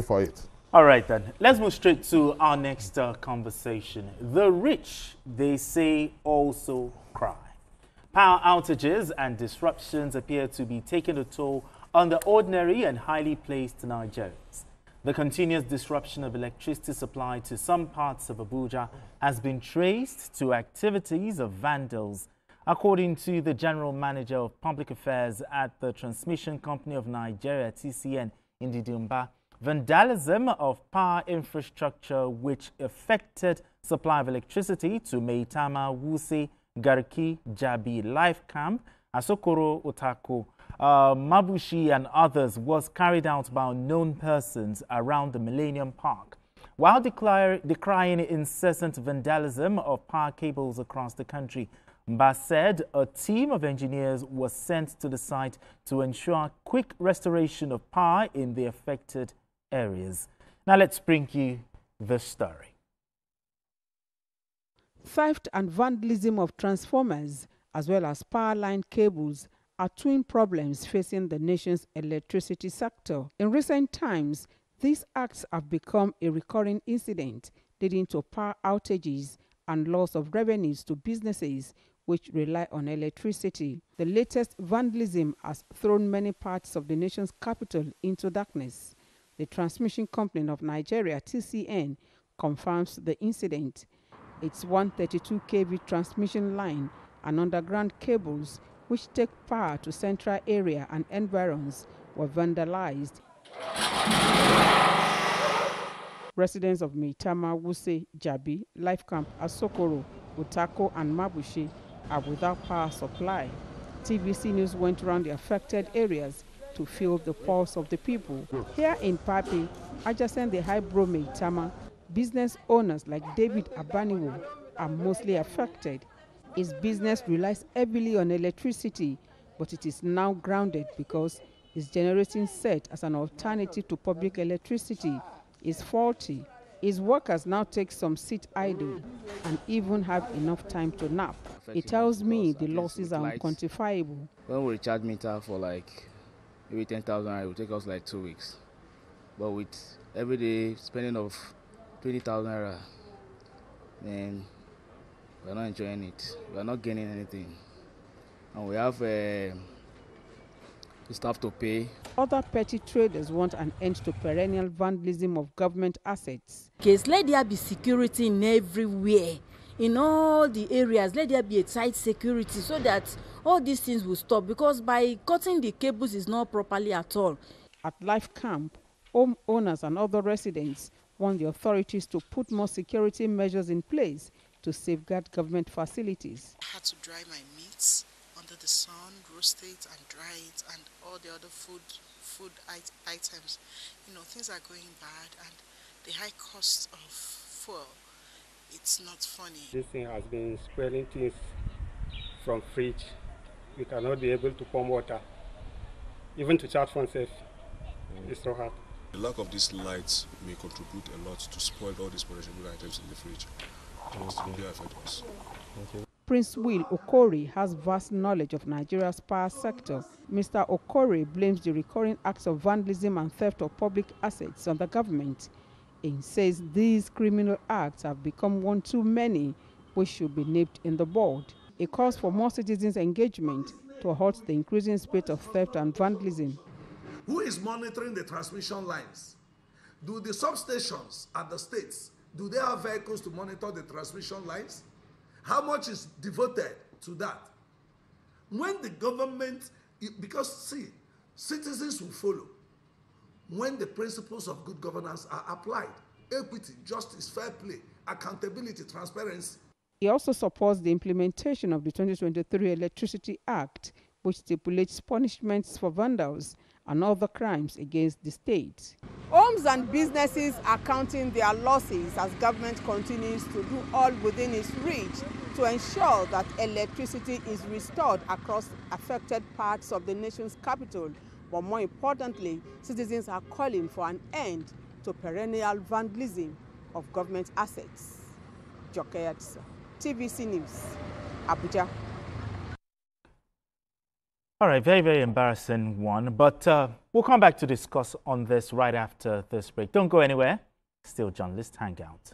for it. All right, then. Let's move straight to our next conversation. The rich, they say, also cry. Power outages and disruptions appear to be taking a toll on the ordinary and highly placed Nigerians. The continuous disruption of electricity supply to some parts of Abuja has been traced to activities of vandals. According to the General Manager of Public Affairs at the Transmission Company of Nigeria, TCN, in Didumba, vandalism of power infrastructure which affected supply of electricity to Maitama, Wuse, Garki, Jabi, Life Camp, Asokoro, Otako, Mabushi and others was carried out by unknown persons around the Millennium Park. While decrying incessant vandalism of power cables across the country, Mba said a team of engineers was sent to the site to ensure quick restoration of power in the affected areas. Now let's bring you the story. Theft and vandalism of transformers as well as power line cables are twin problems facing the nation's electricity sector. In recent times, these acts have become a recurring incident, leading to power outages and loss of revenues to businesses which rely on electricity. The latest vandalism has thrown many parts of the nation's capital into darkness. The Transmission Company of Nigeria, TCN, confirms the incident. Its 132 kV transmission line and underground cables, which take power to central area and environs, were vandalized. Residents of Maitama, Wuse, Jabi, Life Camp, Asokoro, Otako, and Mabushi are without power supply. TVC News went around the affected areas to feel the pulse of the people. Here in Papi, adjacent the High-Bro Maitama, business owners like David Abaniwo are mostly affected. His business relies heavily on electricity, but it is now grounded because his generating set as an alternative to public electricity is faulty. His workers now take some sit idle and even have enough time to nap. He tells me the losses are unquantifiable. When we recharge meter for like maybe 10,000, it will take us like 2 weeks. But with everyday spending of 20,000 naira, then we're not enjoying it. We're not gaining anything. And we have staff to pay. Other petty traders want an end to perennial vandalism of government assets. Let there be security in everywhere, in all the areas. Let there be a tight security so that all these things will stop, because by cutting the cables is not properly at all. At Life Camp, homeowners and other residents want the authorities to put more security measures in place to safeguard government facilities. I had to dry my meats under the sun, roast it and dry it, and all the other food items. You know, things are going bad, and the high cost of fuel, it's not funny. This thing has been spoiling things from fridge. We cannot be able to pump water. Even to charge phone safe, it's so hard. The lack of these lights may contribute a lot to spoil all these perishable items in the fridge. It will affect us. Prince Will Okori has vast knowledge of Nigeria's power sector. Mr. Okori blames the recurring acts of vandalism and theft of public assets on the government. He says these criminal acts have become one too many, which should be nipped in the bud. He calls for more citizens' engagement to halt the increasing spate of theft and vandalism. Who is monitoring the transmission lines? Do the substations at the states, do they have vehicles to monitor the transmission lines? How much is devoted to that? When the government, because see, citizens will follow when the principles of good governance are applied: equity, justice, fair play, accountability, transparency. He also supports the implementation of the 2023 Electricity Act, which stipulates punishments for vandals and other crimes against the state. Homes and businesses are counting their losses as government continues to do all within its reach to ensure that electricity is restored across affected parts of the nation's capital. But more importantly, citizens are calling for an end to perennial vandalism of government assets. TVC News, Abuja. All right, very, very embarrassing one. But we'll come back to discuss on this right after this break. Don't go anywhere. Still Journalist Hangout.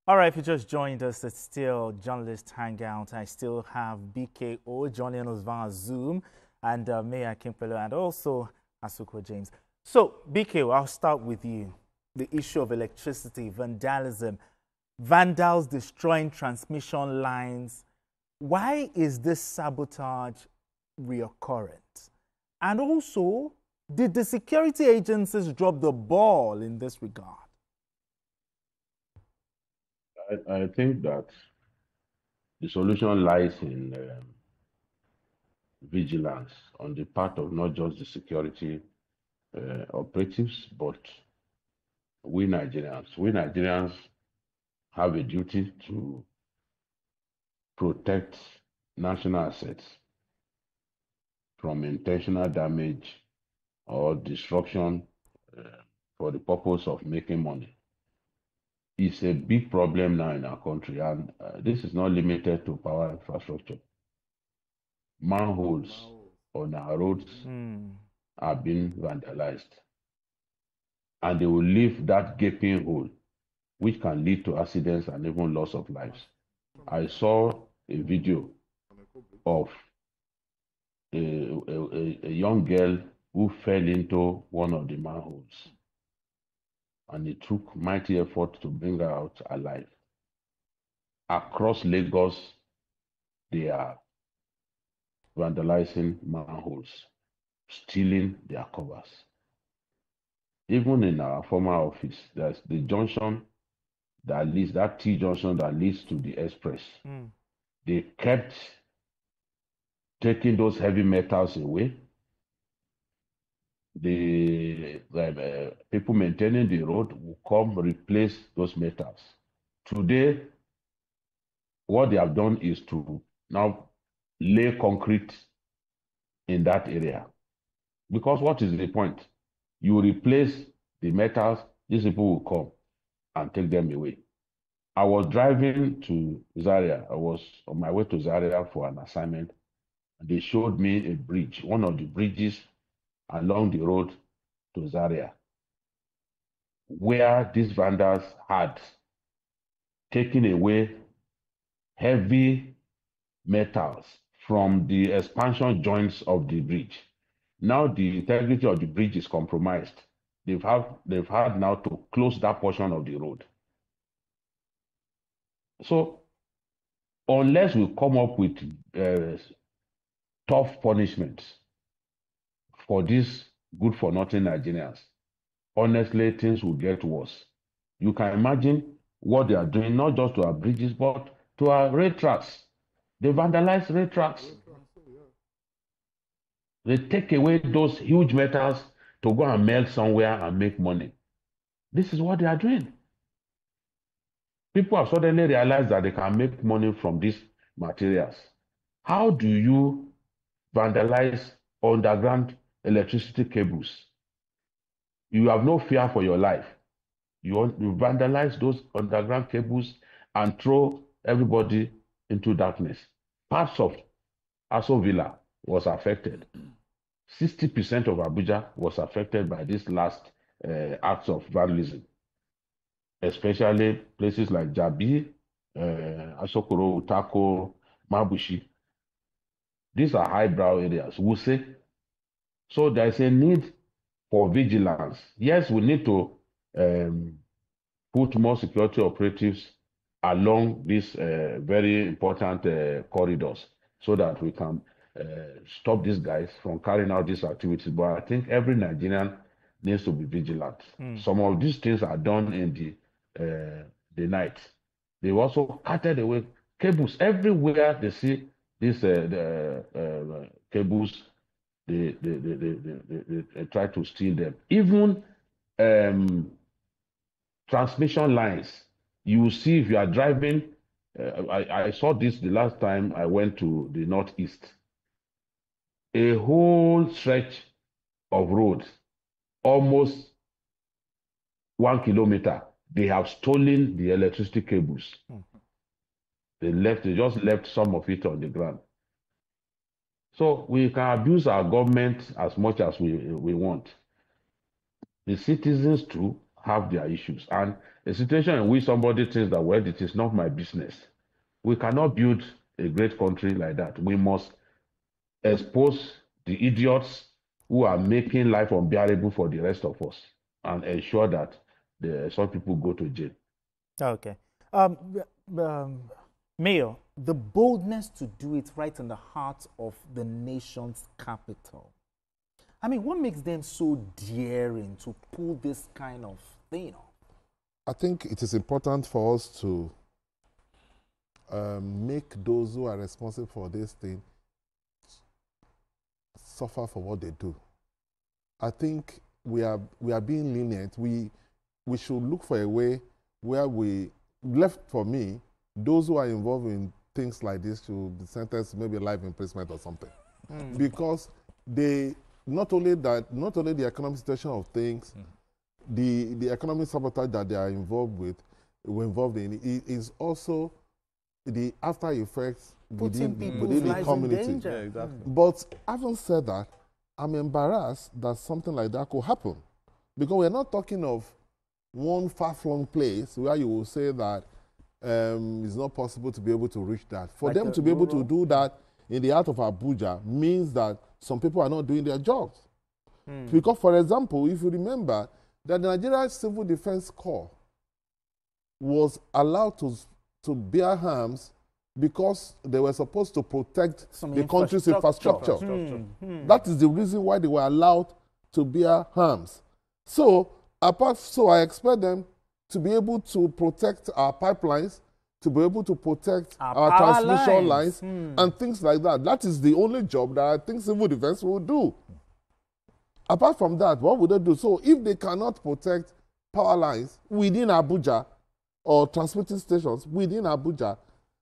All right, if you just joined us, it's still Journalist Hangout. I still have BKO joining us via Zoom, and Mayor Kimpelo, and also Asuko James. So, BKO, I'll start with you. The issue of electricity, vandalism, vandals destroying transmission lines. Why is this sabotage reoccurrent? And also, did the security agencies drop the ball in this regard? I think that the solution lies in vigilance on the part of not just the security operatives, but we Nigerians. We Nigerians have a duty to protect national assets from intentional damage or destruction for the purpose of making money. It's a big problem now in our country, and this is not limited to power infrastructure. Manholes on our roads are being vandalized, and they will leave that gaping hole, which can lead to accidents and even loss of lives. I saw a video of a young girl who fell into one of the manholes, and it took mighty effort to bring her out alive. Across Lagos, they are vandalizing manholes, stealing their covers. Even in our former office, there's the junction that leads, that T junction that leads to the express. They kept taking those heavy metals away. The people maintaining the road will come replace those metals. Today, what they have done is to now lay concrete in that area. Because what is the point? You replace the metals, these people will come and take them away. I was driving to Zaria. I was on my way to Zaria for an assignment. They showed me a bridge, one of the bridges along the road to Zaria, where these vandals had taken away heavy metals from the expansion joints of the bridge. Now the integrity of the bridge is compromised. They've had now to close that portion of the road. So unless we come up with tough punishments for these good-for-nothing Nigerians, honestly, things will get worse. You can imagine what they are doing, not just to our bridges, but to our rail tracks. They vandalize rail tracks. They take away those huge metals to go and melt somewhere and make money. This is what they are doing. People have suddenly realized that they can make money from these materials. How do you vandalize underground electricity cables? You have no fear for your life. You vandalize those underground cables and throw everybody into darkness. Parts of Aso Villa was affected. 60% of Abuja was affected by these last acts of vandalism, especially places like Jabi, Asokoro, Utako, Mabushi. These are highbrow areas, Wuse. So there's a need for vigilance. Yes, we need to put more security operatives along these very important corridors so that we can stop these guys from carrying out these activities. But I think every Nigerian needs to be vigilant. Some of these things are done in the night. They've also cutted away cables everywhere. They see these cables. They try to steal them. Even transmission lines. You see, if you are driving, I saw this the last time I went to the northeast. A whole stretch of road, almost 1 kilometer, They have stolen the electricity cables. They just left some of it on the ground. So we can abuse our government as much as we want. The citizens too have their issues. And a situation in which somebody thinks that, well, it is not my business. We cannot build a great country like that. We must expose the idiots who are making life unbearable for the rest of us and ensure that some people go to jail. Okay. Mayor, the boldness to do it right in the heart of the nation's capital. I mean, what makes them so daring to pull this kind of thing off? I think it is important for us to make those who are responsible for this thing suffer for what they do. I think we are being lenient. We should look for a way where for me, those who are involved in things like this should be sentenced to maybe life imprisonment or something. Because they not only the economic situation of things, the economic sabotage that they are involved in is also the after effects within the community. Yeah, exactly. But having said that, I'm embarrassed that something like that could happen, because we're not talking of one far-flung place where you will say that it's not possible to be able to reach that. For them to be able to do that in the heart of Abuja means that some people are not doing their jobs. Because, for example, if you remember that the Nigerian Civil Defense Corps was allowed to bear arms because they were supposed to protect the country's infrastructure. That is the reason why they were allowed to bear arms. So I expect them to be able to protect our pipelines, to be able to protect our transmission lines and things like that. That is the only job that I think civil defense will do. Apart from that, what would they do? So if they cannot protect power lines within Abuja or transmitting stations within Abuja,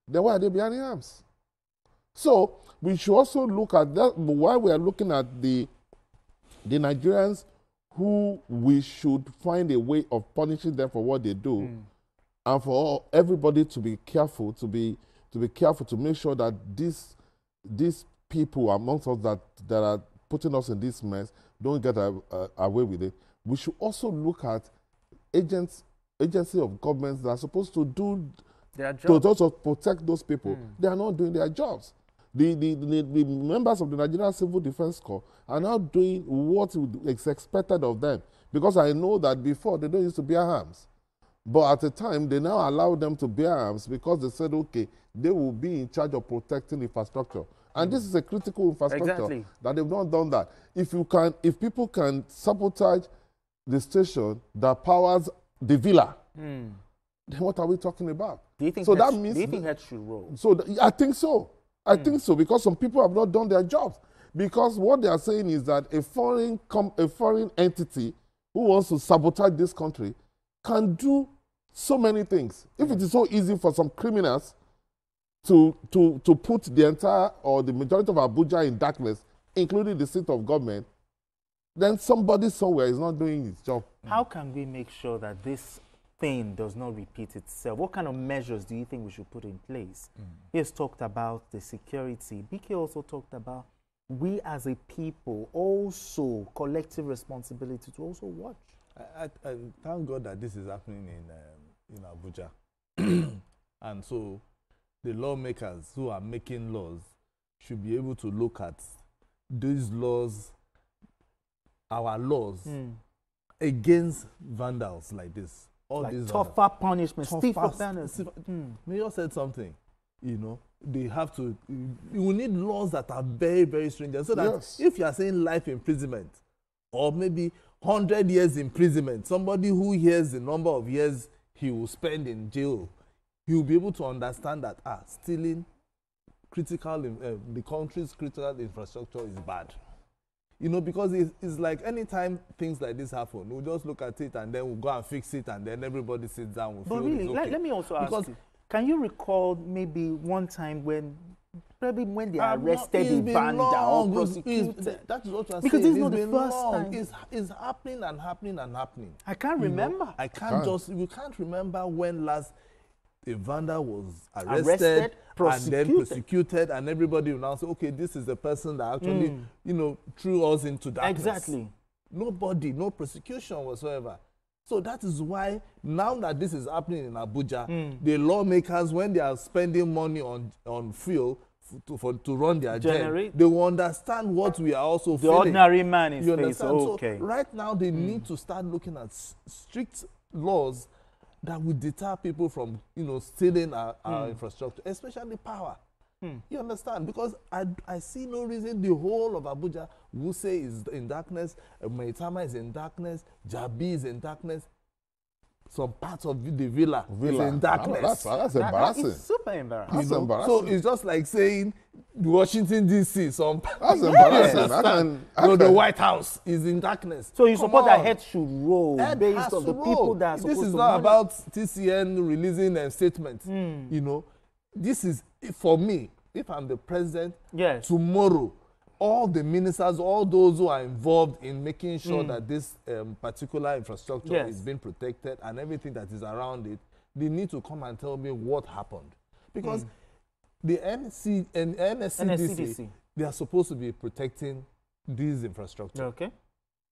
then why are they bearing arms? So we should also look at that while we are looking at the Nigerians who we should find a way of punishing them for what they do, and for everybody to be careful, to be careful to make sure that these people amongst us that are putting us in this mess don't get away with it. We should also look at agency of governments that are supposed to do their job, to also protect those people. They are not doing their jobs. The members of the Nigerian Civil Defense Corps are now doing what is expected of them, because I know that before they don't used to bear arms. But at the time, they now allow them to bear arms because they said, okay, they will be in charge of protecting infrastructure. And this is a critical infrastructure that they've not done that. If people can sabotage the station that powers the villa, then what are we talking about? Do you think so that means do you think that should roll? So I think so. I think so, because some people have not done their jobs. Because what they are saying is that a foreign entity who wants to sabotage this country can do so many things. If it is so easy for some criminals to put the entire or the majority of Abuja in darkness, including the seat of government, then somebody somewhere is not doing his job. How can we make sure that this thing does not repeat itself? What kind of measures do you think we should put in place? He has talked about the security. BK also talked about we as a people also collective responsibility to also watch. I thank God that this is happening in Abuja. And so the lawmakers who are making laws should be able to look at these laws, our laws, against vandals like this. All like these tougher punishment, stiffer penalties. Mayor said something, they have to, you need laws that are very, very stringent, so that if you are saying life imprisonment or maybe 100 years imprisonment, somebody who hears the number of years he will spend in jail, he will be able to understand that stealing the country's critical infrastructure is bad. Because it's like anytime things like this happen, we'll just look at it and then we'll go and fix it, and then everybody sits down. But really, let me also ask you, can you recall maybe one time when probably when they arrested a vandal or prosecuted. That is what I'm saying. Because this is not the first time. It's happening and happening and happening. I can't remember. You can't remember when last a vandal was arrested and then prosecuted, and everybody will now say, okay, this is the person that actually, threw us into darkness. Exactly. Nobody, no prosecution whatsoever. So that is why now that this is happening in Abuja, the lawmakers, when they are spending money on fuel to run their gen, they will understand what we are also feeling. The ordinary man is facing. So right now they need to start looking at strict laws that will deter people from, stealing our infrastructure, especially power. You understand? Because I see no reason the whole of Abuja, Wuse is in darkness, Maitama is in darkness, Jabi is in darkness, some parts of the villa is in darkness. That's embarrassing. It's super embarrassing. That's embarrassing. So it's just like saying Washington, D.C. That's embarrassing. The White House is in darkness. So you support that head should roll based on the people that are supposed to This is not about TCN releasing a statement. This is, for me, if I'm the president, tomorrow, all the ministers, all those who are involved in making sure that this particular infrastructure is being protected and everything that is around it, they need to come and tell me what happened. Because the NSCDC, they are supposed to be protecting this infrastructure. Okay.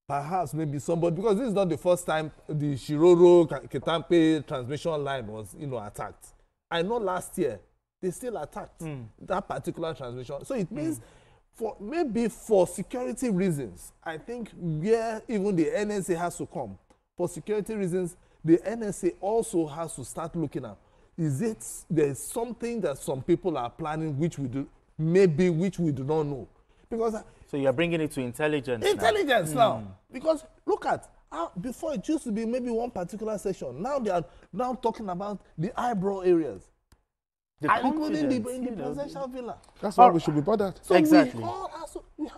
Perhaps maybe somebody, because this is not the first time the Shiroro Ketampe transmission line was, attacked. I know last year they still attacked that particular transmission. So it means for security reasons, I think where even the NSA has to come, for security reasons, the NSA also has to start looking at, there's something that some people are planning which we do not know. Because so you're bringing it to intelligence now. Because look at, before it used to be maybe one particular section. Now they are now talking about the eyebrow areas. Including in the presidential villa. That's why we should be bothered. So exactly.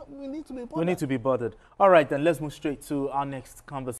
We need to be bothered. We need to be bothered. All right, then let's move straight to our next conversation.